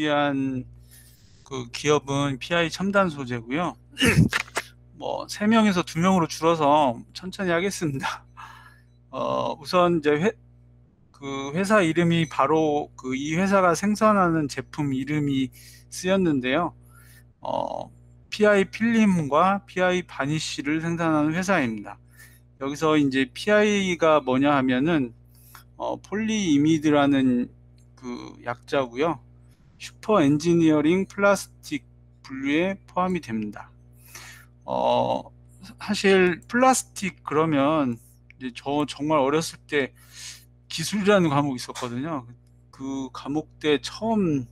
준비한 그 기업은 PI 첨단 소재고요. 뭐 3명에서 2명으로 줄어서 천천히 하겠습니다. 우선 이제 그 회사 이름이 바로 그 이 회사가 생산하는 제품 이름이 쓰였는데요. PI 필름과 PI 바니쉬를 생산하는 회사입니다. 여기서 이제 PI가 뭐냐 하면은 폴리이미드라는 그 약자고요. 슈퍼 엔지니어링 플라스틱 분류에 포함이 됩니다. 사실 플라스틱 그러면 이제 저 정말 어렸을 때 기술이라는 과목이 있었거든요. 그 과목 때 처음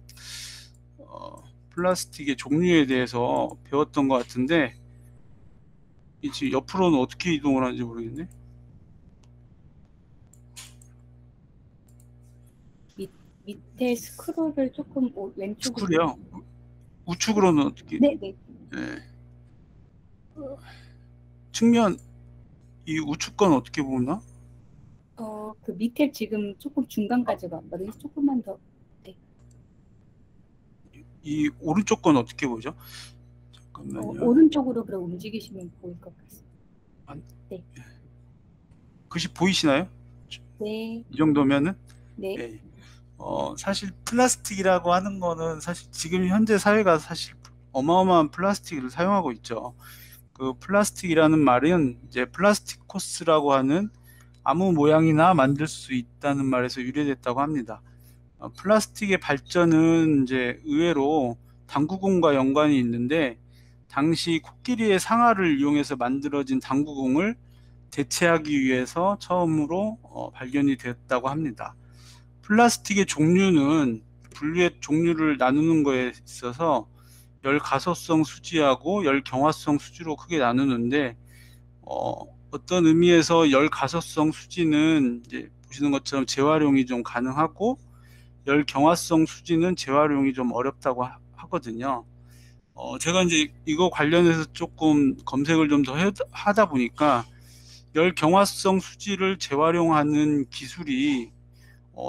플라스틱의 종류에 대해서 배웠던 것 같은데 이제 옆으로는 어떻게 이동을 하는지 모르겠네. 밑에 스크롤을 조금 왼쪽으로. 스쿨이요? 우측으로는 어떻게? 네네. 네. 측면 이 우측 건 어떻게 보나? 그 밑에 지금 조금 중간까지 왔거든요. 조금만 더. 네. 이 오른쪽 건 어떻게 보죠? 잠깐만요. 오른쪽으로 그럼 움직이시면 보일 것 같습니다. 네. 글씨 보이시나요? 네. 이 정도면은? 네. 네. 사실 플라스틱이라고 하는 거는 사실 지금 현재 사회가 사실 어마어마한 플라스틱을 사용하고 있죠. 그 플라스틱이라는 말은 이제 플라스틱 코스라고 하는 아무 모양이나 만들 수 있다는 말에서 유래됐다고 합니다. 플라스틱의 발전은 이제 의외로 당구공과 연관이 있는데 당시 코끼리의 상아를 이용해서 만들어진 당구공을 대체하기 위해서 처음으로 발견이 되었다고 합니다. 플라스틱의 종류는 분류의 종류를 나누는 거에 있어서 열가소성 수지하고 열경화성 수지로 크게 나누는데 어떤 의미에서 열가소성 수지는 이제 보시는 것처럼 재활용이 좀 가능하고 열경화성 수지는 재활용이 좀 어렵다고 하거든요. 제가 이제 이거 관련해서 조금 검색을 좀 더 하다 보니까 열경화성 수지를 재활용하는 기술이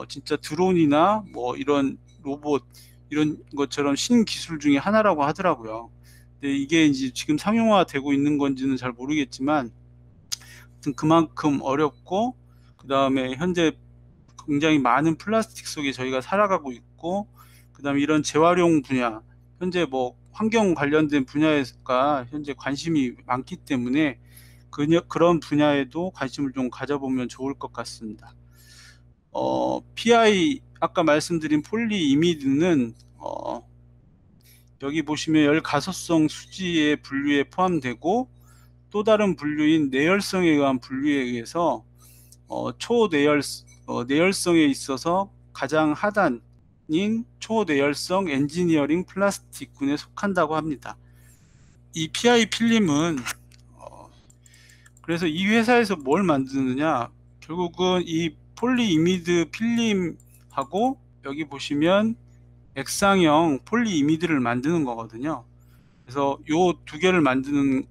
진짜 드론이나 뭐 이런 로봇 이런 것처럼 신기술 중에 하나라고 하더라고요. 근데 이게 이제 지금 상용화되고 있는 건지는 잘 모르겠지만 그만큼 어렵고 그 다음에 현재 굉장히 많은 플라스틱 속에 저희가 살아가고 있고 그 다음에 이런 재활용 분야 현재 뭐 환경 관련된 분야가 현재 관심이 많기 때문에 그런 분야에도 관심을 좀 가져보면 좋을 것 같습니다. PI 아까 말씀드린 폴리이미드는 여기 보시면 열가소성 수지의 분류에 포함되고 또 다른 분류인 내열성에 의한 분류에 의해서 내열성에 있어서 가장 하단인 초내열성 엔지니어링 플라스틱군에 속한다고 합니다. 이 PI 필름은 그래서 이 회사에서 뭘 만드느냐, 결국은 이 폴리이미드 필름하고 여기 보시면 액상형 폴리이미드를 만드는 거거든요. 그래서 요 두 개를 만드는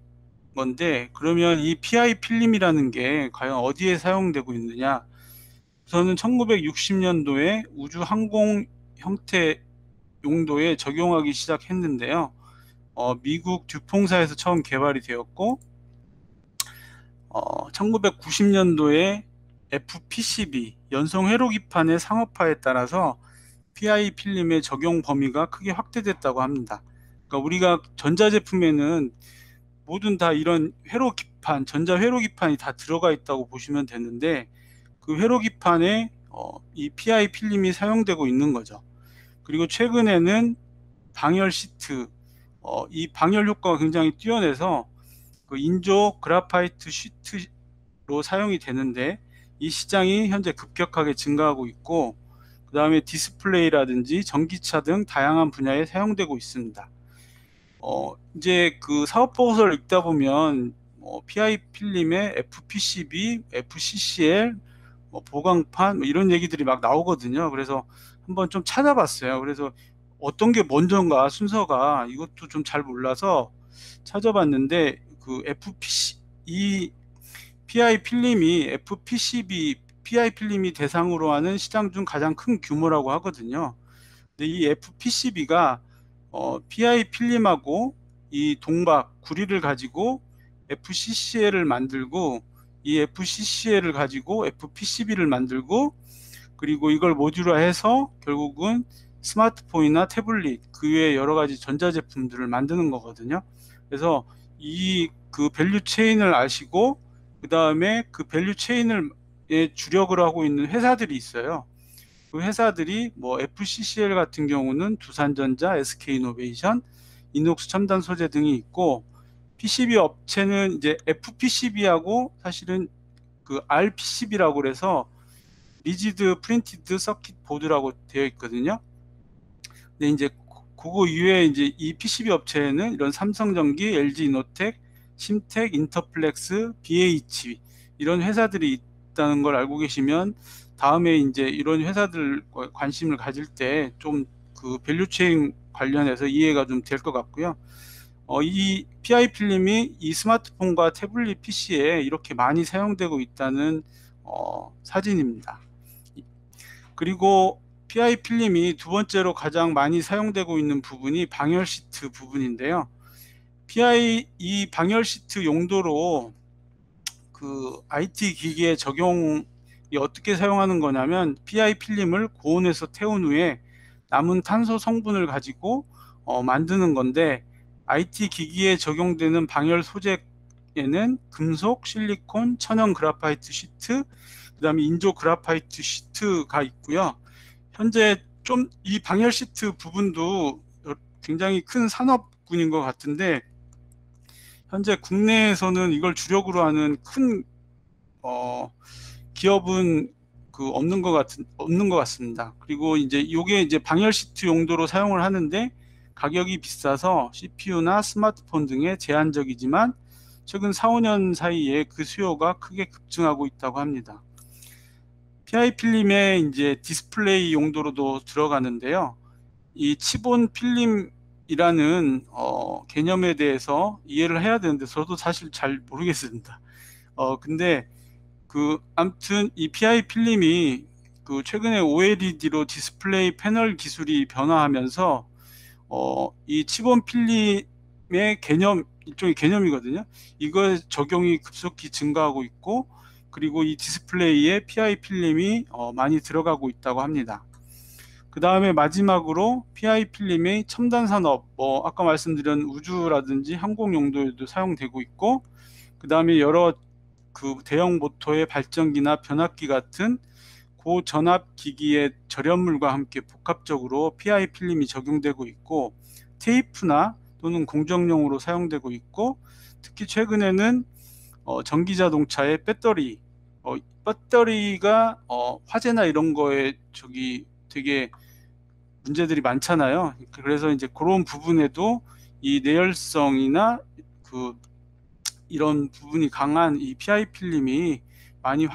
건데, 그러면 이 PI 필름이라는 게 과연 어디에 사용되고 있느냐, 우선은 1960년도에 우주 항공 형태 용도에 적용하기 시작했는데요. 미국 듀퐁사에서 처음 개발이 되었고 1990년도에 FPCB 연성 회로기판의 상업화에 따라서 PI 필름의 적용 범위가 크게 확대됐다고 합니다. 그러니까 우리가 전자제품에는 모든 다 이런 회로기판, 전자 회로기판이 다 들어가 있다고 보시면 되는데 그 회로기판에 이 PI 필름이 사용되고 있는 거죠. 그리고 최근에는 방열 시트, 이 방열 효과가 굉장히 뛰어내서 그 인조 그라파이트 시트로 사용이 되는데 이 시장이 현재 급격하게 증가하고 있고 그 다음에 디스플레이라든지 전기차 등 다양한 분야에 사용되고 있습니다. 이제 그 사업 보고서를 읽다 보면 PI 필름에 FPCB, FCCL, 보강판 이런 얘기들이 막 나오거든요. 그래서 한번 좀 찾아봤어요. 그래서 어떤 게 먼저인가 순서가 이것도 좀 잘 몰라서 찾아봤는데 그 이 PI 필름이 FPCB PI 필름이 대상으로 하는 시장 중 가장 큰 규모라고 하거든요. 근데 이 FPCB가 PI 필름하고 이 동박 구리를 가지고 FCCL을 만들고, 이 FCCL을 가지고 FPCB를 만들고, 그리고 이걸 모듈화해서 결국은 스마트폰이나 태블릿 그 외에 여러 가지 전자제품들을 만드는 거거든요. 그래서 이 그 밸류 체인을 아시고, 그 다음에 그 밸류 체인을 주력을 하고 있는 회사들이 있어요. 그 회사들이 뭐 FCCL 같은 경우는 두산전자, SK이노베이션, 이녹스 첨단 소재 등이 있고, PCB 업체는 이제 FPCB하고 사실은 그 RPCB라고 그래서 리지드 프린티드 서킷 보드라고 되어 있거든요. 근데 이제 그거 이외에 이제 이 PCB 업체에는 이런 삼성전기, LG이노텍, 심텍, 인터플렉스, BH 이런 회사들이 있다는 걸 알고 계시면 다음에 이제 이런 회사들 관심을 가질 때 좀 그 밸류체인 관련해서 이해가 좀 될 것 같고요. 이 PI 필름이 이 스마트폰과 태블릿 PC에 이렇게 많이 사용되고 있다는 사진입니다. 그리고 PI 필름이 두 번째로 가장 많이 사용되고 있는 부분이 방열 시트 부분인데요. 이 방열 시트 용도로 그 IT 기기에 적용이 어떻게 사용하는 거냐면, PI 필름을 고온에서 태운 후에 남은 탄소 성분을 가지고 만드는 건데, IT 기기에 적용되는 방열 소재에는 금속, 실리콘, 천연 그라파이트 시트, 그 다음에 인조 그라파이트 시트가 있고요. 현재 좀 이 방열 시트 부분도 굉장히 큰 산업군인 것 같은데, 현재 국내에서는 이걸 주력으로 하는 큰 기업은 없는 것 같습니다. 그리고 이제 이게 이제 방열 시트 용도로 사용을 하는데 가격이 비싸서 CPU나 스마트폰 등에 제한적이지만 최근 4, 5년 사이에 그 수요가 크게 급증하고 있다고 합니다. PI 필름에 이제 디스플레이 용도로도 들어가는데요. 이 치본 필름이라는 개념에 대해서 이해를 해야 되는데 저도 사실 잘 모르겠습니다. 근데 아무튼 이 PI 필름이 최근에 OLED로 디스플레이 패널 기술이 변화하면서 이 치본 필름의 일종의 개념이거든요. 이거 적용이 급속히 증가하고 있고, 그리고 이 디스플레이에 PI 필름이 많이 들어가고 있다고 합니다. 그 다음에 마지막으로 PI 필름의 첨단 산업, 아까 말씀드린 우주라든지 항공 용도에도 사용되고 있고, 그 다음에 여러 대형 모터의 발전기나 변압기 같은 고전압 기기의 절연물과 함께 복합적으로 PI 필름이 적용되고 있고, 테이프나 또는 공정용으로 사용되고 있고, 특히 최근에는 전기자동차의 배터리가 화재나 이런 거에 되게 문제들이 많잖아요. 그래서 이제 그런 부분에도 이 내열성이나 이런 부분이 강한 이 PI 필름이 많이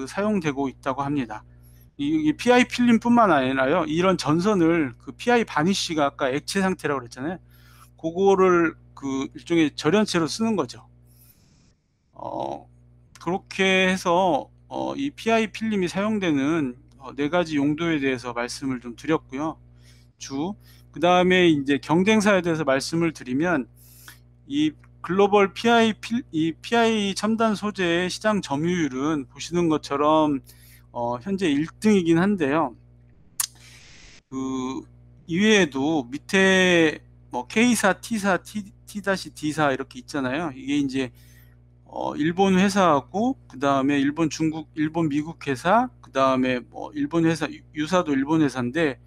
사용되고 있다고 합니다. 이 PI 필름뿐만 아니라요, 이런 전선을 PI 바니쉬가 아까 액체 상태라고 그랬잖아요. 그거를 일종의 절연체로 쓰는 거죠. 그렇게 해서 이 PI 필름이 사용되는 네 가지 용도에 대해서 말씀을 좀 드렸고요. 그 다음에 이제 경쟁사에 대해서 말씀을 드리면, 이 글로벌 이 PI 첨단 소재의 시장 점유율은 보시는 것처럼 현재 1등이긴 한데요. 이외에도 밑에 K사, T사, T-D사 이렇게 있잖아요. 이게 이제 일본 회사하고, 그 다음에 일본, 중국, 일본, 미국 회사, 그 다음에 일본 회사, 유사도 일본 회사인데,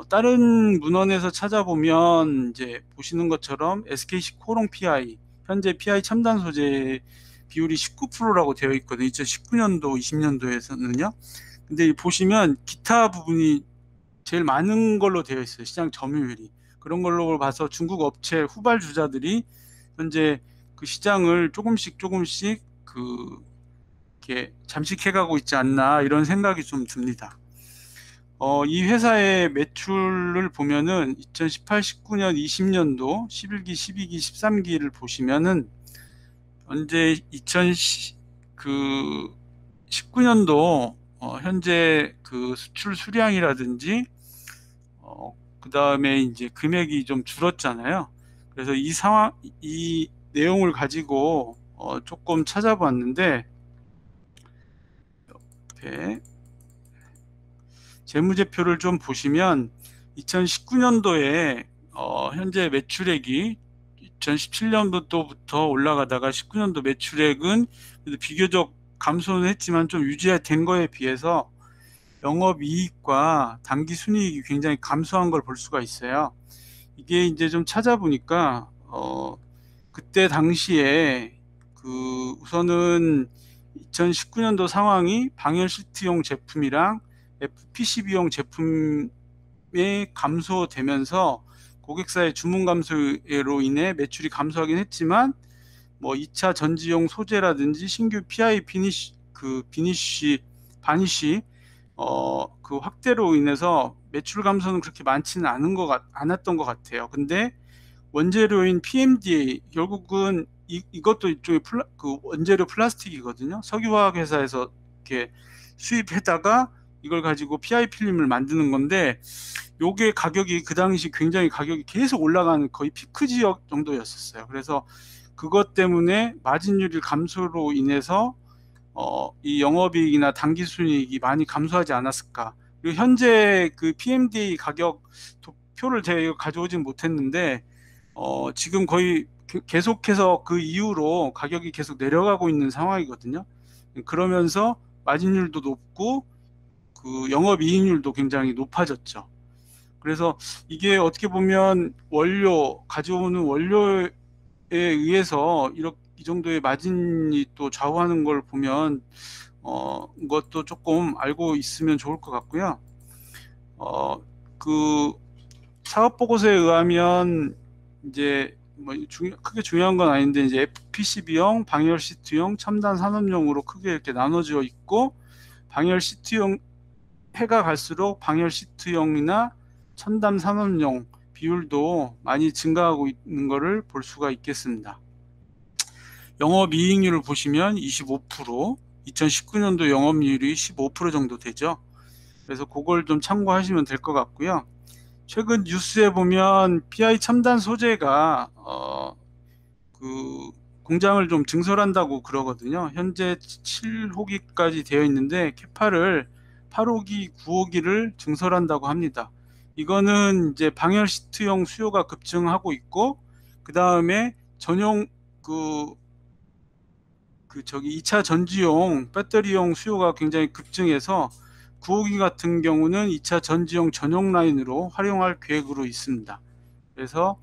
다른 문헌에서 찾아보면 이제 보시는 것처럼 SKC 코롱 PI, 현재 PI 첨단 소재 비율이 19%라고 되어 있거든요. 2019년도, 20년도에서는요. 근데 보시면 기타 부분이 제일 많은 걸로 되어 있어요. 시장 점유율이. 그런 걸로 봐서 중국 업체 후발주자들이 현재 그 시장을 조금씩 이렇게 잠식해가고 있지 않나, 이런 생각이 좀 듭니다. 이 회사의 매출을 보면은 2018, 19년, 20년도 11기, 12기, 13기를 보시면은 현재 2019년도 현재 수출 수량이라든지 그 다음에 이제 금액이 좀 줄었잖아요. 그래서 이 내용을 가지고 조금 찾아봤는데, 이렇게 재무제표를 좀 보시면 2019년도에 현재 매출액이 2017년도부터 올라가다가 19년도 매출액은 그래도 비교적 감소는 했지만 좀 유지된 거에 비해서 영업이익과 당기순이익이 굉장히 감소한 걸 볼 수가 있어요. 이게 이제 좀 찾아보니까 그때 당시에 우선은 2019년도 상황이 방열 시트용 제품이랑 FPCB용 제품이 감소되면서 고객사의 주문 감소로 인해 매출이 감소하긴 했지만 뭐 2차 전지용 소재라든지 신규 PI 바니쉬 그 확대로 인해서 매출 감소는 그렇게 많지는 않았던 것 같아요. 근데 원재료인 PMDA 결국은 이것도 일종의 그 원재료 플라스틱이거든요. 석유화학 회사에서 이렇게 수입해다가 이걸 가지고 PI 필름을 만드는 건데, 요게 가격이 그 당시 굉장히 가격이 계속 올라가는 거의 피크 지역 정도였었어요. 그래서 그것 때문에 마진율이 감소로 인해서 이 영업이익이나 당기순이익이 많이 감소하지 않았을까. 그리고 현재 그 PMDA 가격 표를 제가 가져오진 못했는데 지금 거의 계속해서 그 이후로 가격이 계속 내려가고 있는 상황이거든요. 그러면서 마진율도 높고 그 영업이익률도 굉장히 높아졌죠. 그래서 이게 어떻게 보면 가져오는 원료에 의해서 이 정도의 마진이 또 좌우하는 걸 보면 이것도 조금 알고 있으면 좋을 것 같고요. 그 사업 보고서에 의하면 이제 뭐 크게 중요한 건 아닌데, 이제 FPCB용, 방열 시트용, 첨단 산업용으로 크게 이렇게 나눠져 있고, 방열 시트용 해가 갈수록 방열 시트용이나 첨단 산업용 비율도 많이 증가하고 있는 것을 볼 수가 있겠습니다. 영업이익률을 보시면 25%, 2019년도 영업이익률이 15% 정도 되죠. 그래서 그걸 좀 참고하시면 될 것 같고요. 최근 뉴스에 보면 PI 첨단 소재가 그 공장을 좀 증설한다고 그러거든요. 현재 7호기까지 되어 있는데 캐파를 8호기, 9호기를 증설한다고 합니다. 이거는 이제 방열 시트용 수요가 급증하고 있고, 그 다음에 전용 2차 전지용 배터리용 수요가 굉장히 급증해서 9호기 같은 경우는 2차 전지용 전용 라인으로 활용할 계획으로 있습니다. 그래서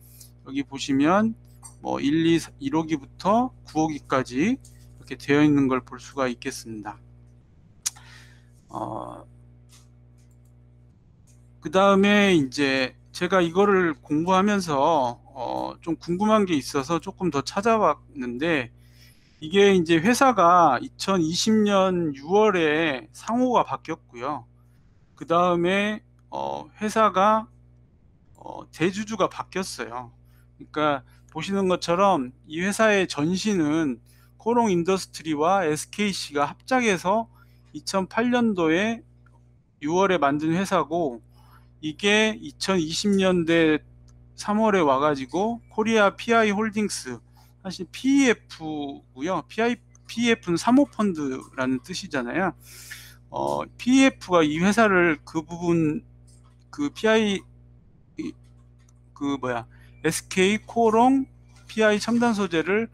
여기 보시면 뭐 1호기부터 9호기까지 이렇게 되어 있는 걸 볼 수가 있겠습니다. 그 다음에 이제 제가 이거를 공부하면서 좀 궁금한 게 있어서 조금 더 찾아봤는데, 이게 이제 회사가 2020년 6월에 상호가 바뀌었고요. 그 다음에 회사가 대주주가 바뀌었어요. 그러니까 보시는 것처럼 이 회사의 전신은 코롱 인더스트리와 SKC가 합작해서 2008년도에 6월에 만든 회사고, 이게 2020년대 3월에 와가지고 코리아 PI 홀딩스, 사실 PEF고요. PEF는 사모펀드라는 뜻이잖아요. PEF가 이 회사를 PI SK 코롱 PI 첨단 소재를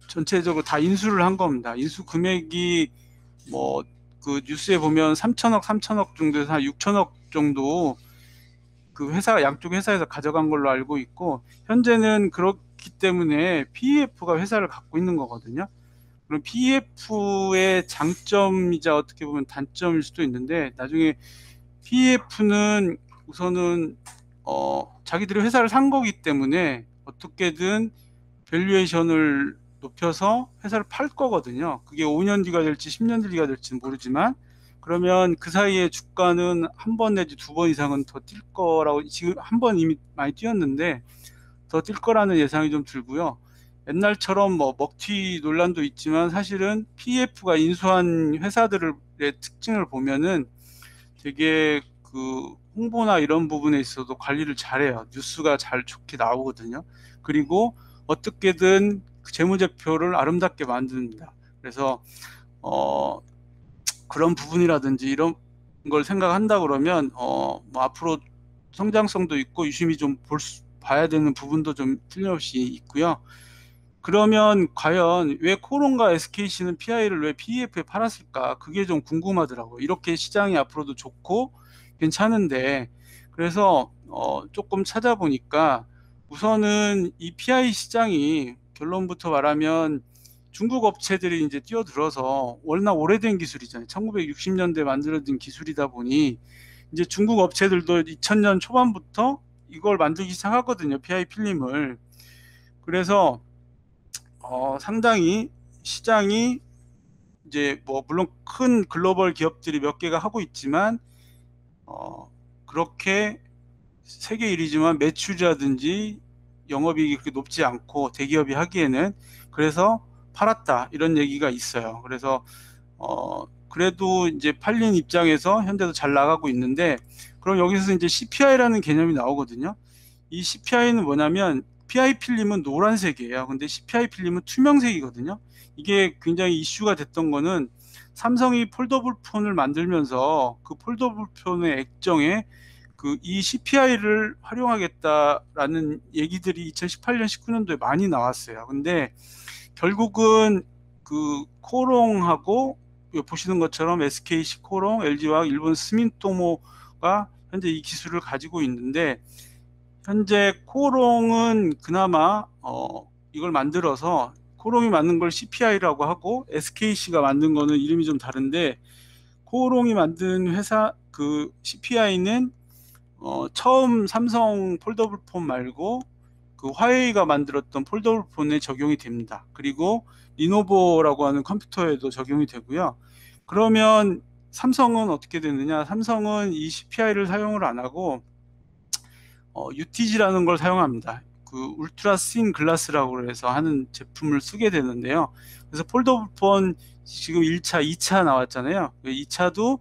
전체적으로 다 인수를 한 겁니다. 인수 금액이 뭐 그 뉴스에 보면 3천억 정도에서 한 6천억 정도 그 양쪽 회사에서 가져간 걸로 알고 있고, 현재는 그렇기 때문에 PEF가 회사를 갖고 있는 거거든요. 그럼 PEF의 장점이자 어떻게 보면 단점일 수도 있는데, 나중에 PEF는 우선은 자기들이 회사를 산 거기 때문에 어떻게든 밸류에이션을 높여서 회사를 팔 거거든요. 그게 5년 뒤가 될지 10년 뒤가 될지는 모르지만, 그러면 그 사이에 주가는 한 번 내지 두 번 이상은 더 뛸 거라고, 지금 한 번 이미 많이 뛰었는데 더 뛸 거라는 예상이 좀 들고요. 옛날처럼 뭐 먹튀 논란도 있지만, 사실은 PEF가 인수한 회사들의 특징을 보면은 되게 그 홍보나 이런 부분에 있어도 관리를 잘해요. 뉴스가 잘 좋게 나오거든요. 그리고 어떻게든 그 재무제표를 아름답게 만듭니다. 그래서 그런 부분이라든지 이런 걸 생각한다 그러면 뭐 앞으로 성장성도 있고 유심히 좀 봐야 되는 부분도 좀 틀림없이 있고요. 그러면 과연 왜 코론과 SKC는 PI를 왜 PEF에 팔았을까? 그게 좀 궁금하더라고요. 이렇게 시장이 앞으로도 좋고 괜찮은데, 그래서 조금 찾아보니까 우선은 이 PI 시장이 결론부터 말하면 중국 업체들이 이제 뛰어들어서 워낙 오래된 기술이잖아요. 1960년대 만들어진 기술이다 보니 이제 중국 업체들도 2000년 초반부터 이걸 만들기 시작하거든요. PI 필름을. 그래서 상당히 시장이 이제 뭐 물론 큰 글로벌 기업들이 몇 개가 하고 있지만 그렇게 세계 1위지만 매출이라든지 영업이익이 그렇게 높지 않고 대기업이 하기에는, 그래서 팔았다 이런 얘기가 있어요. 그래서 그래도 이제 팔린 입장에서 현대도 잘 나가고 있는데, 그럼 여기서 이제 CPI라는 개념이 나오거든요. 이 CPI는 뭐냐면 PI 필름은 노란색이에요. 근데 CPI 필름은 투명색이거든요. 이게 굉장히 이슈가 됐던 거는 삼성이 폴더블 폰을 만들면서 그 폴더블 폰의 액정에 그 이 CPI를 활용하겠다라는 얘기들이 2018년, 19년도에 많이 나왔어요. 근데 결국은 그 코롱하고 보시는 것처럼 SKC 코롱, LG와 일본 스민토모가 현재 이 기술을 가지고 있는데, 현재 코롱은 그나마 이걸 만들어서 코롱이 만든 걸 CPI라고 하고 SKC가 만든 거는 이름이 좀 다른데, 코롱이 만든 회사 그 CPI는 처음 삼성 폴더블 폰 말고 그 화웨이가 만들었던 폴더블 폰에 적용이 됩니다. 그리고 리노보라고 하는 컴퓨터에도 적용이 되고요. 그러면 삼성은 어떻게 되느냐? 삼성은 이 CPI를 사용을 안 하고 UTG라는 걸 사용합니다. 그 울트라 씬 글라스라고 해서 하는 제품을 쓰게 되는데요. 그래서 폴더블 폰 지금 1차, 2차 나왔잖아요. 2차도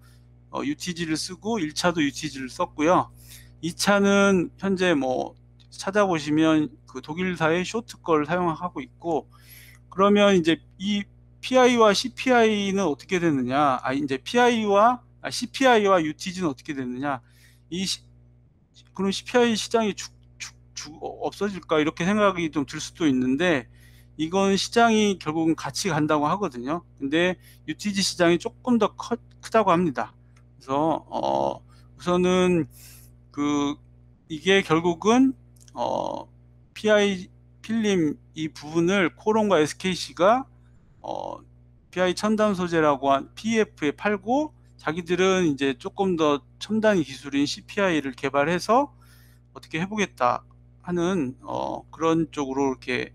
UTG를 쓰고 1차도 UTG를 썼고요. 2차는 현재 뭐 찾아보시면 그 독일사의 쇼트 걸 사용하고 있고, 그러면 이제 이 PI와 CPI는 어떻게 되느냐? 이제 CPI와 UTG는 어떻게 되느냐? 이 그럼 CPI 시장이 없어질까 이렇게 생각이 좀 들 수도 있는데, 이건 시장이 결국은 같이 간다고 하거든요. 근데 UTG 시장이 조금 더 크다고 합니다. 그래서 우선은 그 이게 결국은 PI 필름 이 부분을 코론과 SKC가 PI 첨단 소재라고 한 PEF에 팔고, 자기들은 이제 조금 더 첨단 기술인 CPI를 개발해서 어떻게 해보겠다 하는 그런 쪽으로 이렇게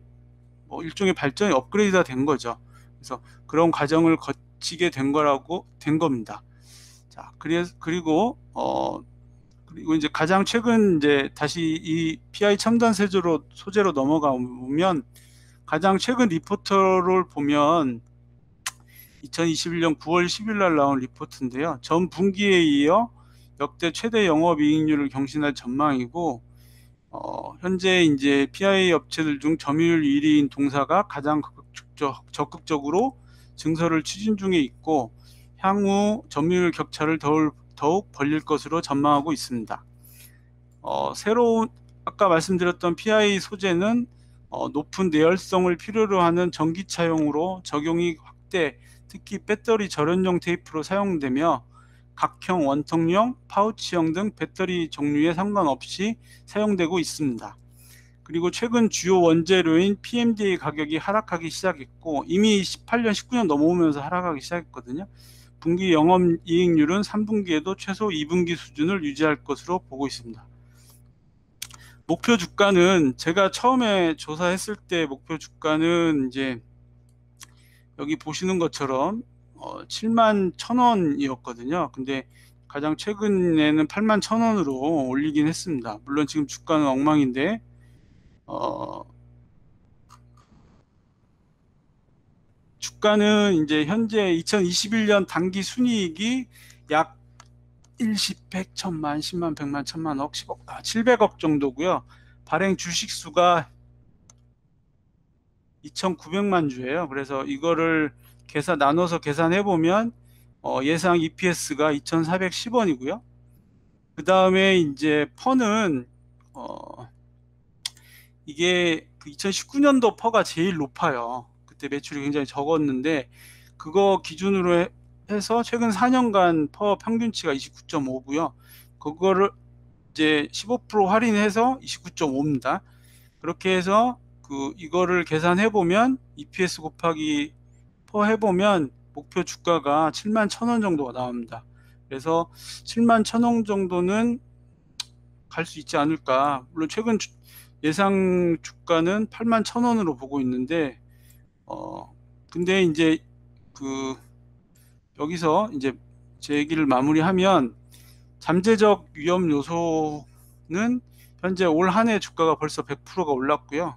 뭐 일종의 발전이 업그레이드가 된 거죠. 그래서 그런 과정을 거치게 된 겁니다. 자, 그리고 이제 가장 최근 이제 다시 이 PI 첨단 소재로 넘어가 보면, 가장 최근 리포트를 보면 2021년 9월 10일 날 나온 리포트인데요. 전 분기에 이어 역대 최대 영업이익률을 경신할 전망이고, 현재 이제 PI 업체들 중 점유율 1위인 동사가 가장 적극적으로 증설을 추진 중에 있고, 향후 점유율 격차를 더욱 벌릴 것으로 전망하고 있습니다. 새로운 아까 말씀드렸던 PI 소재는 높은 내열성을 필요로 하는 전기차용으로 적용이 확대, 특히 배터리 절연용 테이프로 사용되며 각형, 원통형, 파우치형 등 배터리 종류에 상관없이 사용되고 있습니다. 그리고 최근 주요 원재료인 PMDA 가격이 하락하기 시작했고, 이미 18년, 19년 넘어오면서 하락하기 시작했거든요. 분기 영업이익률은 3분기에도 최소 2분기 수준을 유지할 것으로 보고 있습니다. 목표 주가는 제가 처음에 조사했을 때 목표 주가는 이제 여기 보시는 것처럼 71,000원이었거든요. 근데 가장 최근에는 81,000원으로 올리긴 했습니다. 물론 지금 주가는 엉망인데 주가는 이제 현재 2021년 단기 순이익이 약 10, 100, 1000만, 10만, 100만, 1000만, 억, 10억, 700억 정도고요. 발행 주식 수가 2,900만 주예요. 그래서 이거를 나눠서 계산해 보면 예상 EPS가 2,410원이고요. 그 다음에 이제 퍼는 이게 그 2019년도 퍼가 제일 높아요. 그때 매출이 굉장히 적었는데 그거 기준으로 해서 최근 4년간 퍼 평균치가 29.5고요. 그거를 이제 15% 할인해서 29.5입니다. 그렇게 해서 이거를 계산해 보면 EPS 곱하기 퍼 해보면 목표 주가가 71,000원 정도가 나옵니다. 그래서 71,000원 정도는 갈 수 있지 않을까. 물론 최근 예상 주가는 81,000원으로 보고 있는데 근데 이제 여기서 이제 제 얘기를 마무리하면 잠재적 위험 요소는 현재 올 한 해 주가가 벌써 100%가 올랐고요.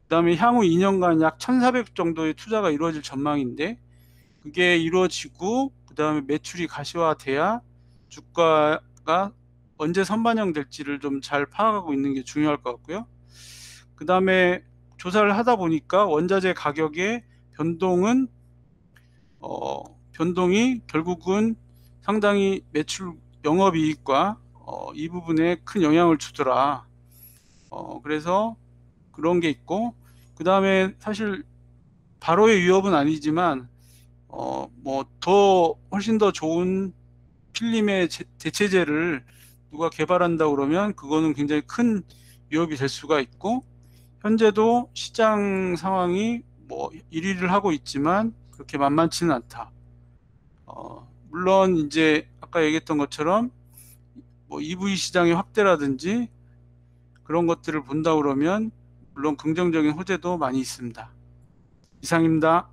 그 다음에 향후 2년간 약 1,400 정도의 투자가 이루어질 전망인데 그게 이루어지고 그 다음에 매출이 가시화돼야 주가가 언제 선반영 될지를 좀 잘 파악하고 있는 게 중요할 것 같고요. 그 다음에 조사를 하다 보니까 원자재 가격의 변동이 결국은 상당히 매출 영업이익과 이 부분에 큰 영향을 주더라. 그래서 그런 게 있고 그 다음에 사실 바로의 위협은 아니지만 뭐 훨씬 더 좋은 필름의 대체재를 누가 개발한다 그러면 그거는 굉장히 큰 위협이 될 수가 있고 현재도 시장 상황이 뭐 1위를 하고 있지만 그렇게 만만치는 않다. 물론 이제 아까 얘기했던 것처럼 뭐 EV 시장의 확대라든지 그런 것들을 본다 그러면 물론 긍정적인 호재도 많이 있습니다. 이상입니다.